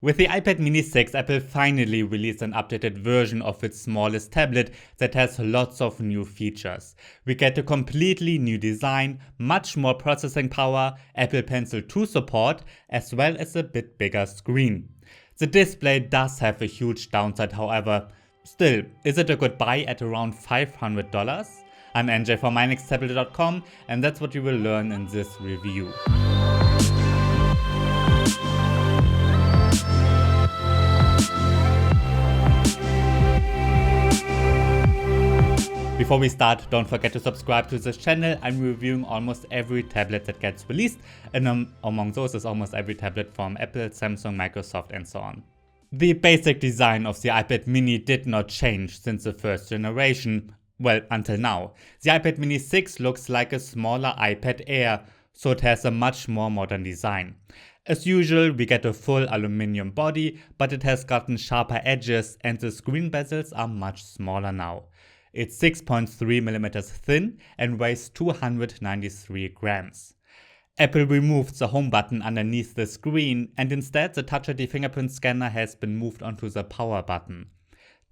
With the iPad mini 6, Apple finally released an updated version of its smallest tablet that has lots of new features. We get a completely new design, much more processing power, Apple Pencil 2 support, as well as a bit bigger screen. The display does have a huge downside, however. Still, is it a good buy at around $500? I'm NJ from mynexttablet.com, and that's what you will learn in this review. Before we start, don't forget to subscribe to this channel. I'm reviewing almost every tablet that gets released, and among those is almost every tablet from Apple, Samsung, Microsoft, and so on. The basic design of the iPad mini did not change since the first generation, well, until now. The iPad mini 6 looks like a smaller iPad Air, so it has a much more modern design. As usual, we get a full aluminum body, but it has gotten sharper edges and the screen bezels are much smaller now. It's 6.3mm thin and weighs 293 grams. Apple removed the home button underneath the screen, and instead the TouchID fingerprint scanner has been moved onto the power button.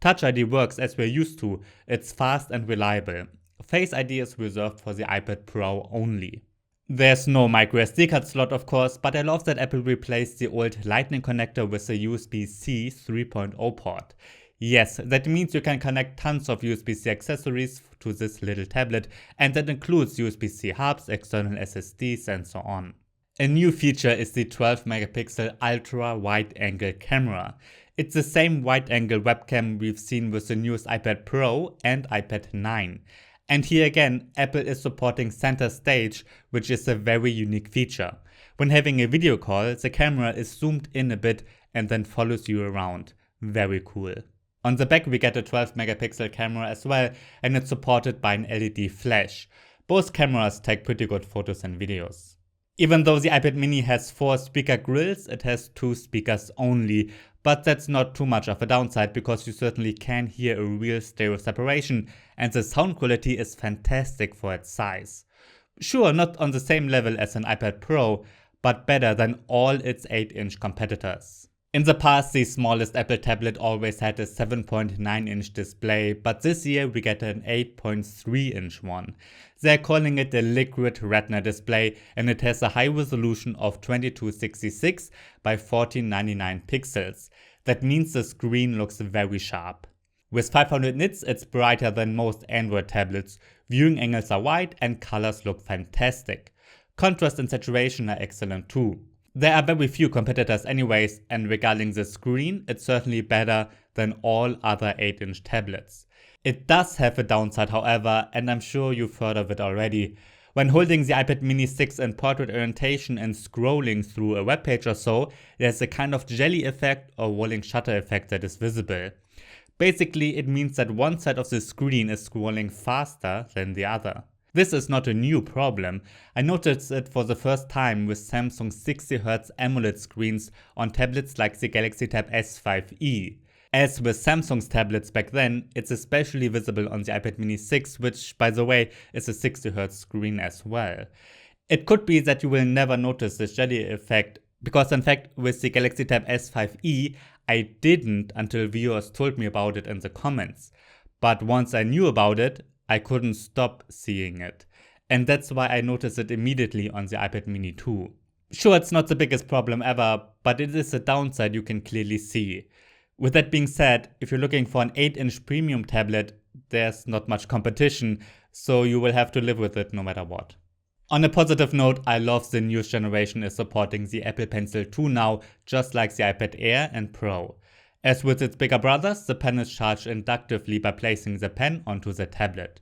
TouchID works as we're used to, it's fast and reliable. Face ID is reserved for the iPad Pro only. There's no microSD card slot of course, but I love that Apple replaced the old Lightning connector with a USB-C 3.0 port. Yes, that means you can connect tons of USB-C accessories to this little tablet, and that includes USB-C hubs, external SSDs, and so on. A new feature is the 12-megapixel ultra wide-angle camera. It's the same wide-angle webcam we've seen with the newest iPad Pro and iPad 9. And here again, Apple is supporting center stage, which is a very unique feature. When having a video call, the camera is zoomed in a bit and then follows you around. Very cool. On the back we get a 12-megapixel camera as well, and it's supported by an LED flash. Both cameras take pretty good photos and videos. Even though the iPad mini has 4 speaker grills, it has 2 speakers only, but that's not too much of a downside because you certainly can hear a real stereo separation, and the sound quality is fantastic for its size. Sure, not on the same level as an iPad Pro, but better than all its 8-inch competitors. In the past, the smallest Apple tablet always had a 7.9-inch display, but this year we get an 8.3-inch one. They're calling it a liquid retina display, and it has a high resolution of 2266 by 1499 pixels. That means the screen looks very sharp. With 500 nits, it's brighter than most Android tablets. Viewing angles are wide and colors look fantastic. Contrast and saturation are excellent too. There are very few competitors anyways, and regarding the screen, it's certainly better than all other 8-inch tablets. It does have a downside however, and I'm sure you've heard of it already. When holding the iPad mini 6 in portrait orientation and scrolling through a web page or so, there's a kind of jelly effect or rolling shutter effect that is visible. Basically, it means that one side of the screen is scrolling faster than the other. This is not a new problem. I noticed it for the first time with Samsung's 60Hz AMOLED screens on tablets like the Galaxy Tab S5e. As with Samsung's tablets back then, it's especially visible on the iPad mini 6, which by the way is a 60Hz screen as well. It could be that you will never notice this jelly effect, because in fact with the Galaxy Tab S5e I didn't until viewers told me about it in the comments. But once I knew about it, I couldn't stop seeing it. And that's why I noticed it immediately on the iPad mini 2. Sure, it's not the biggest problem ever, but it is a downside you can clearly see. With that being said, if you're looking for an 8-inch premium tablet, there's not much competition, so you will have to live with it no matter what. On a positive note, I love the newest generation is supporting the Apple Pencil 2 now, just like the iPad Air and Pro. As with its bigger brothers, the pen is charged inductively by placing the pen onto the tablet.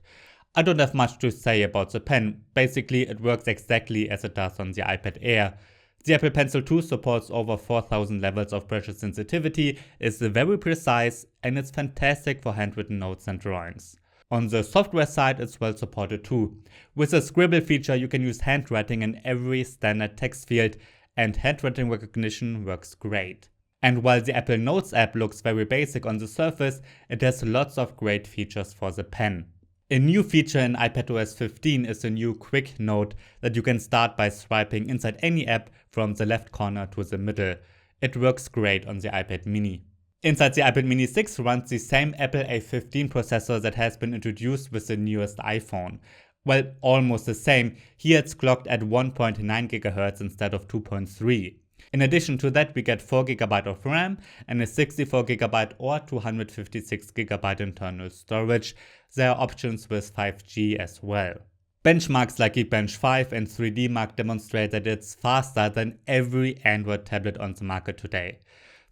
I don't have much to say about the pen. Basically, it works exactly as it does on the iPad Air. The Apple Pencil 2 supports over 4000 levels of pressure sensitivity, is very precise, and it's fantastic for handwritten notes and drawings. On the software side, it's well supported too. With the scribble feature, you can use handwriting in every standard text field, and handwriting recognition works great. And while the Apple Notes app looks very basic on the surface, it has lots of great features for the pen. A new feature in iPad A15 is a new quick note that you can start by swiping inside any app from the left corner to the middle. It works great on the iPad mini. Inside the iPad mini 6 runs the same Apple A15 processor that has been introduced with the newest iPhone. Well, almost the same. Here it's clocked at 1.9 GHz instead of 2.3. In addition to that, we get 4GB of RAM and a 64GB or 256GB internal storage. There are options with 5G as well. Benchmarks like Geekbench 5 and 3D Mark demonstrate that it's faster than every Android tablet on the market today.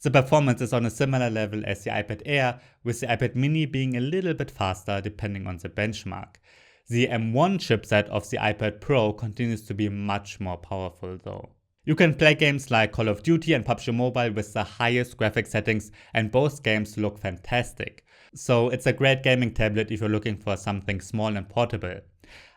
The performance is on a similar level as the iPad Air, with the iPad mini being a little bit faster depending on the benchmark. The M1 chipset of the iPad Pro continues to be much more powerful though. You can play games like Call of Duty and PUBG Mobile with the highest graphic settings, and both games look fantastic. So it's a great gaming tablet if you're looking for something small and portable.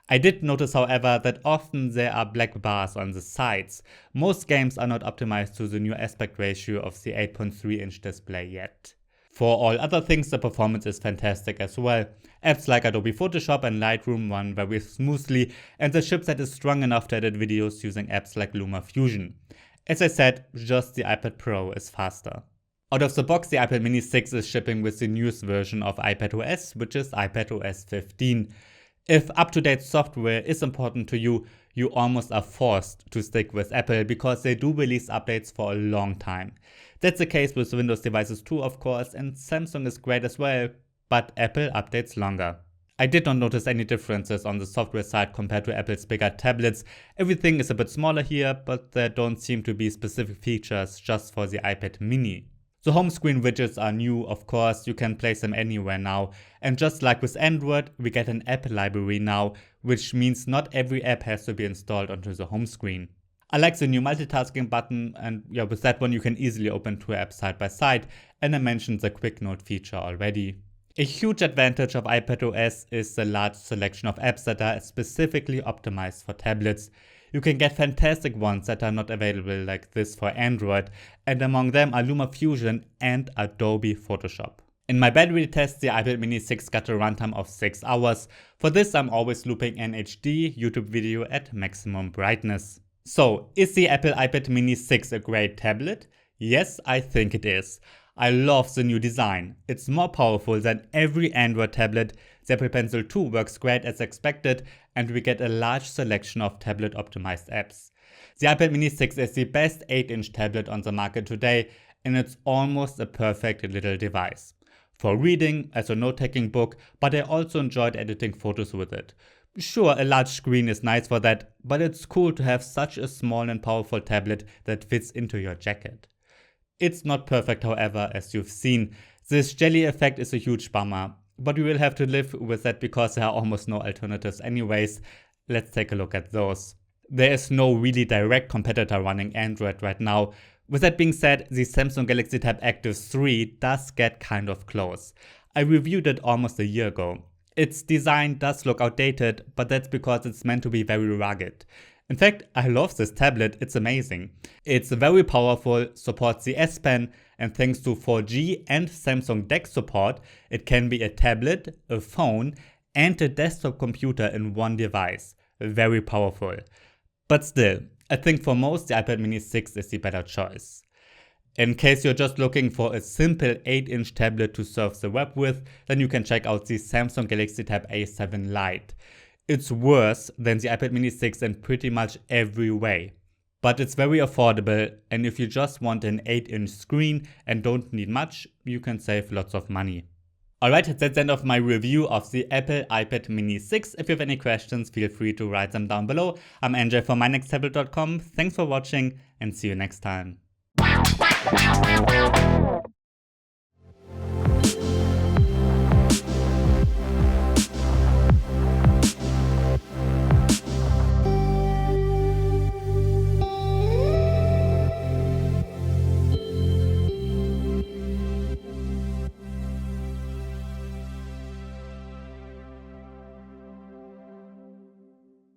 I did notice, however, that often there are black bars on the sides. Most games are not optimized to the new aspect ratio of the 8.3-inch display yet. For all other things, the performance is fantastic as well. Apps like Adobe Photoshop and Lightroom run very smoothly, and the chipset is strong enough to edit videos using apps like LumaFusion. As I said, just the iPad Pro is faster. Out of the box, the iPad mini 6 is shipping with the newest version of iPadOS, which is iPadOS 15. If up-to-date software is important to you, you almost are forced to stick with Apple because they do release updates for a long time. That's the case with Windows devices too, of course, and Samsung is great as well, but Apple updates longer. I did not notice any differences on the software side compared to Apple's bigger tablets. Everything is a bit smaller here, but there don't seem to be specific features just for the iPad mini. The home screen widgets are new, of course, you can place them anywhere now, and just like with Android, we get an app library now, which means not every app has to be installed onto the home screen. I like the new multitasking button, and with that one you can easily open two apps side by side, and I mentioned the quick note feature already. A huge advantage of iPadOS is the large selection of apps that are specifically optimized for tablets. You can get fantastic ones that are not available like this for Android, and among them are LumaFusion and Adobe Photoshop. In my battery test, the iPad mini 6 got a runtime of 6 hours. For this, I'm always looping an HD YouTube video at maximum brightness. So, is the Apple iPad mini 6 a great tablet? Yes, I think it is. I love the new design. It's more powerful than every Android tablet. The Apple Pencil 2 works great as expected, and we get a large selection of tablet optimized apps. The iPad mini 6 is the best 8-inch tablet on the market today, and it's almost a perfect little device. For reading, as a note-taking book, but I also enjoyed editing photos with it. Sure, a large screen is nice for that, but it's cool to have such a small and powerful tablet that fits into your jacket. It's not perfect, however, as you've seen. This jelly effect is a huge bummer, but we will have to live with that because there are almost no alternatives anyways. Let's take a look at those. There is no really direct competitor running Android right now. With that being said, the Samsung Galaxy Tab Active 3 does get kind of close. I reviewed it almost a year ago. Its design does look outdated, but that's because it's meant to be very rugged. In fact, I love this tablet, it's amazing. It's very powerful, supports the S Pen, and thanks to 4G and Samsung DeX support, it can be a tablet, a phone, and a desktop computer in one device. Very powerful. But still, I think for most the iPad mini 6 is the better choice. In case you're just looking for a simple 8-inch tablet to surf the web with, then you can check out the Samsung Galaxy Tab A7 Lite. It's worse than the iPad mini 6 in pretty much every way. But it's very affordable, and if you just want an 8-inch screen and don't need much, you can save lots of money. Alright, that's the end of my review of the Apple iPad mini 6. If you have any questions, feel free to write them down below. I'm NJ from mynexttablet.com. Thanks for watching and see you next time.